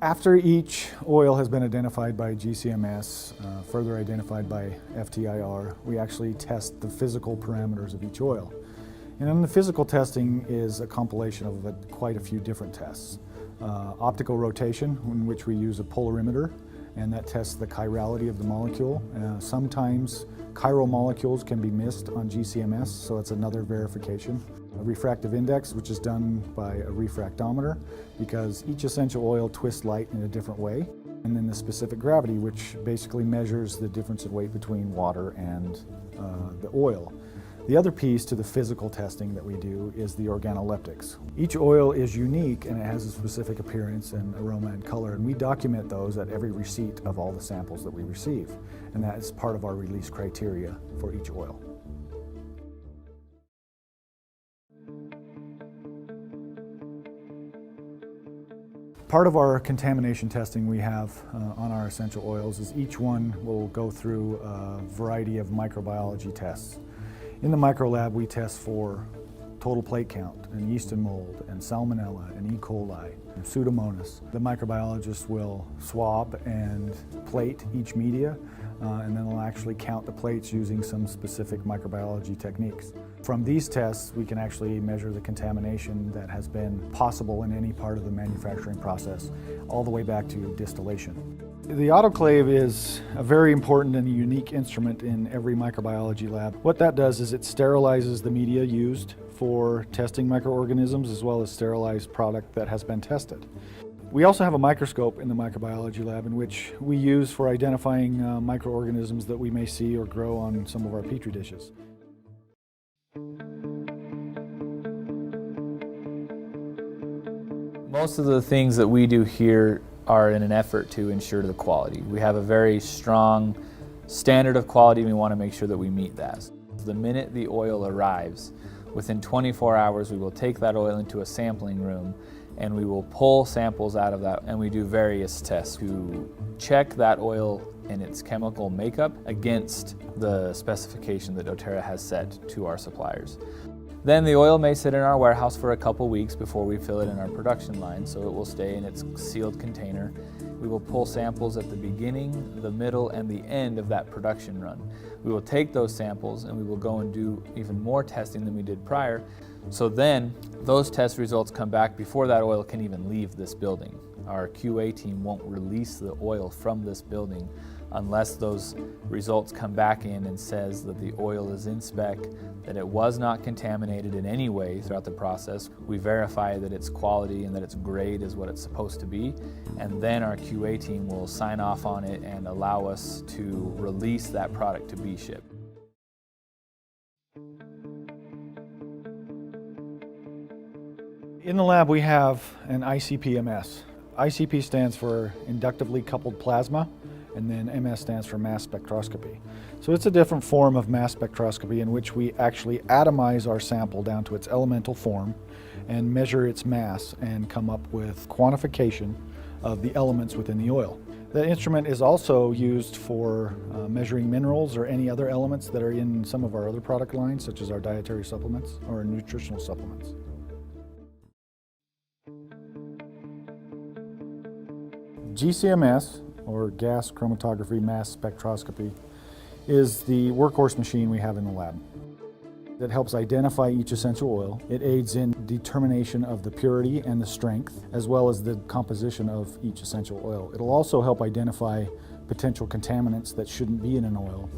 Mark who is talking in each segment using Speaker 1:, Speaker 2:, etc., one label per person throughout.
Speaker 1: After each oil has been identified by Gcms, further identified by FTIR, we actually test the physical parameters of each oil. And then the physical testing is a compilation of quite a few different tests. Optical rotation, in which we use a polarimeter, and that tests the chirality of the molecule. Sometimes chiral molecules can be missed on Gcms, so it's another verification. A refractive index, which is done by a refractometer, because each essential oil twists light in a different way. And then the specific gravity, which basically measures the difference in weight between water and the oil. The other piece to the physical testing that we do is the organoleptics. Each oil is unique and it has a specific appearance and aroma and color, and we document those at every receipt of all the samples that we receive. And that is part of our release criteria for each oil. Part of our contamination testing we have on our essential oils is each one will go through a variety of microbiology tests. In the microlab, we test for total plate count, and yeast and mold, and salmonella, and E. coli, and Pseudomonas. The microbiologist will swab and plate each media, and then they'll actually count the plates using some specific microbiology techniques. From these tests, we can actually measure the contamination that has been possible in any part of the manufacturing process, all the way back to distillation. The autoclave is a very important and unique instrument in every microbiology lab. What that does is it sterilizes the media used for testing microorganisms, as well as sterilized product that has been tested. We also have a microscope in the microbiology lab in which we use for identifying microorganisms that we may see or grow on some of our petri dishes.
Speaker 2: Most of the things that we do here are in an effort to ensure the quality. We have a very strong standard of quality, and we want to make sure that we meet that. The minute the oil arrives, within 24 hours we will take that oil into a sampling room and we will pull samples out of that, and we do various tests to check that oil and its chemical makeup against the specification that doTERRA has set to our suppliers. Then the oil may sit in our warehouse for a couple weeks before we fill it in our production line, so it will stay in its sealed container. We will pull samples at the beginning, the middle, and the end of that production run. We will take those samples and we will go and do even more testing than we did prior. So then those test results come back before that oil can even leave this building. Our QA team won't release the oil from this building unless those results come back in and says that the oil is in spec, that it was not contaminated in any way throughout the process. We verify that its quality and that its grade is what it's supposed to be, and then our QA team will sign off on it and allow us to release that product to be shipped.
Speaker 1: In the lab we have an ICP-MS. ICP stands for inductively coupled plasma, and then MS stands for mass spectroscopy. So it's a different form of mass spectroscopy in which we actually atomize our sample down to its elemental form and measure its mass and come up with quantification of the elements within the oil. The instrument is also used for measuring minerals or any other elements that are in some of our other product lines, such as our dietary supplements or nutritional supplements. Gcms, or gas chromatography mass spectroscopy, is the workhorse machine we have in the lab. It helps identify each essential oil. It aids in determination of the purity and the strength, as well as the composition of each essential oil. It'll also help identify potential contaminants that shouldn't be in an oil.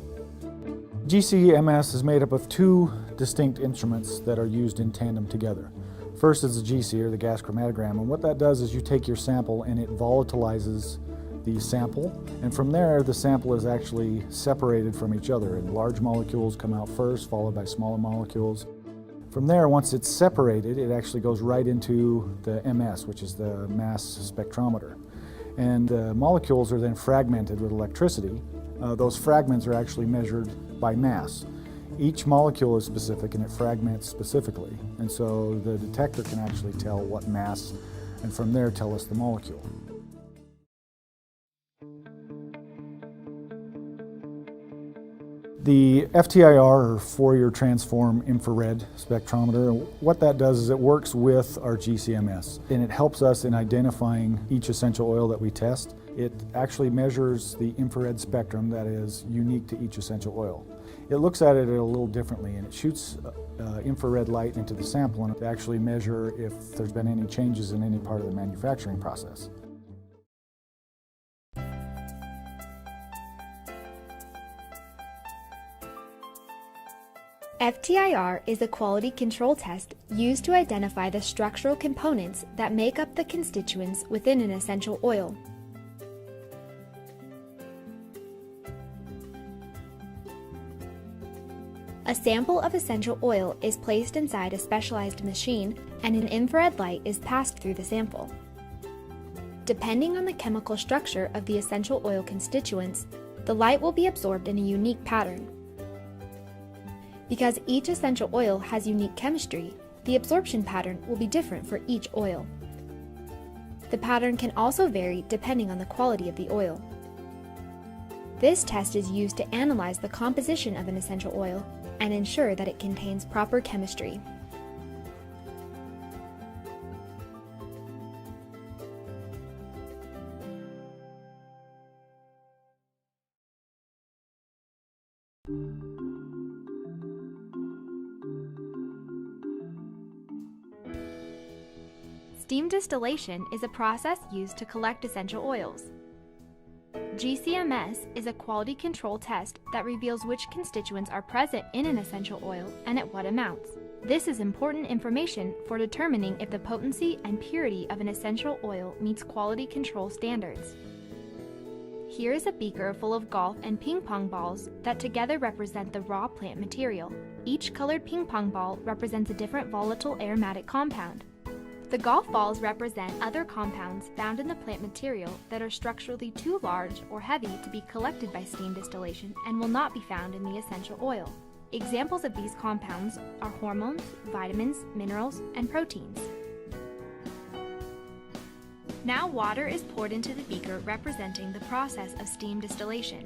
Speaker 1: Gcms is made up of two distinct instruments that are used in tandem together. First is the GC, or the gas chromatogram, and what that does is you take your sample and it volatilizes the sample, and from there the sample is actually separated from each other, and large molecules come out first, followed by smaller molecules. From there, once it's separated, it actually goes right into the MS, which is the mass spectrometer. And the molecules are then fragmented with electricity. Those fragments are actually measured by mass. Each molecule is specific and it fragments specifically, and so the detector can actually tell what mass, and from there tell us the molecule. The FTIR, or Fourier Transform Infrared Spectrometer, what that does is it works with our GCMS, and it helps us in identifying each essential oil that we test. It actually measures the infrared spectrum that is unique to each essential oil. It looks at it a little differently, and it shoots infrared light into the sample and actually measure if there's been any changes in any part of the manufacturing process.
Speaker 3: FTIR is a quality control test used to identify the structural components that make up the constituents within an essential oil. A sample of essential oil is placed inside a specialized machine, and an infrared light is passed through the sample. Depending on the chemical structure of the essential oil constituents, the light will be absorbed in a unique pattern. Because each essential oil has unique chemistry, the absorption pattern will be different for each oil. The pattern can also vary depending on the quality of the oil. This test is used to analyze the composition of an essential oil and ensure that it contains proper chemistry. Steam distillation is a process used to collect essential oils. Gcms is a quality control test that reveals which constituents are present in an essential oil and at what amounts. This is important information for determining if the potency and purity of an essential oil meets quality control standards. Here is a beaker full of golf and ping pong balls that together represent the raw plant material. Each colored ping pong ball represents a different volatile aromatic compound. The golf balls represent other compounds found in the plant material that are structurally too large or heavy to be collected by steam distillation and will not be found in the essential oil. Examples of these compounds are hormones, vitamins, minerals, and proteins. Now water is poured into the beaker representing the process of steam distillation.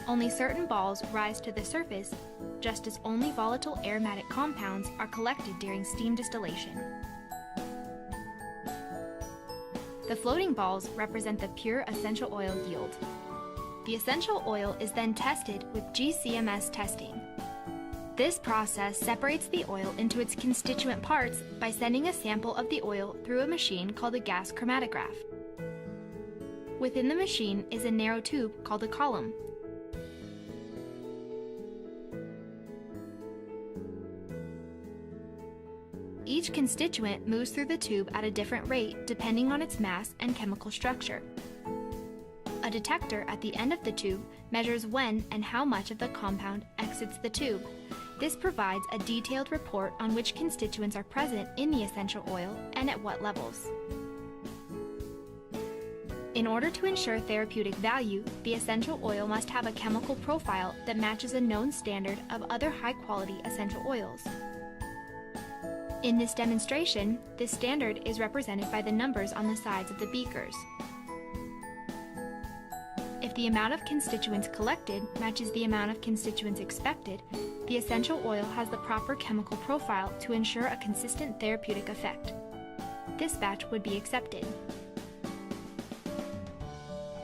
Speaker 3: Only certain balls rise to the surface, just as only volatile aromatic compounds are collected during steam distillation. The floating balls represent the pure essential oil yield. The essential oil is then tested with GCMS testing. This process separates the oil into its constituent parts by sending a sample of the oil through a machine called a gas chromatograph. Within the machine is a narrow tube called a column. Each constituent moves through the tube at a different rate depending on its mass and chemical structure. A detector at the end of the tube measures when and how much of the compound exits the tube. This provides a detailed report on which constituents are present in the essential oil and at what levels. In order to ensure therapeutic value, the essential oil must have a chemical profile that matches a known standard of other high-quality essential oils. In this demonstration, this standard is represented by the numbers on the sides of the beakers. If the amount of constituents collected matches the amount of constituents expected, the essential oil has the proper chemical profile to ensure a consistent therapeutic effect. This batch would be accepted.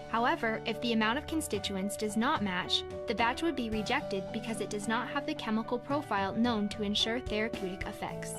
Speaker 3: However, if the amount of constituents does not match, the batch would be rejected because it does not have the chemical profile known to ensure therapeutic effects.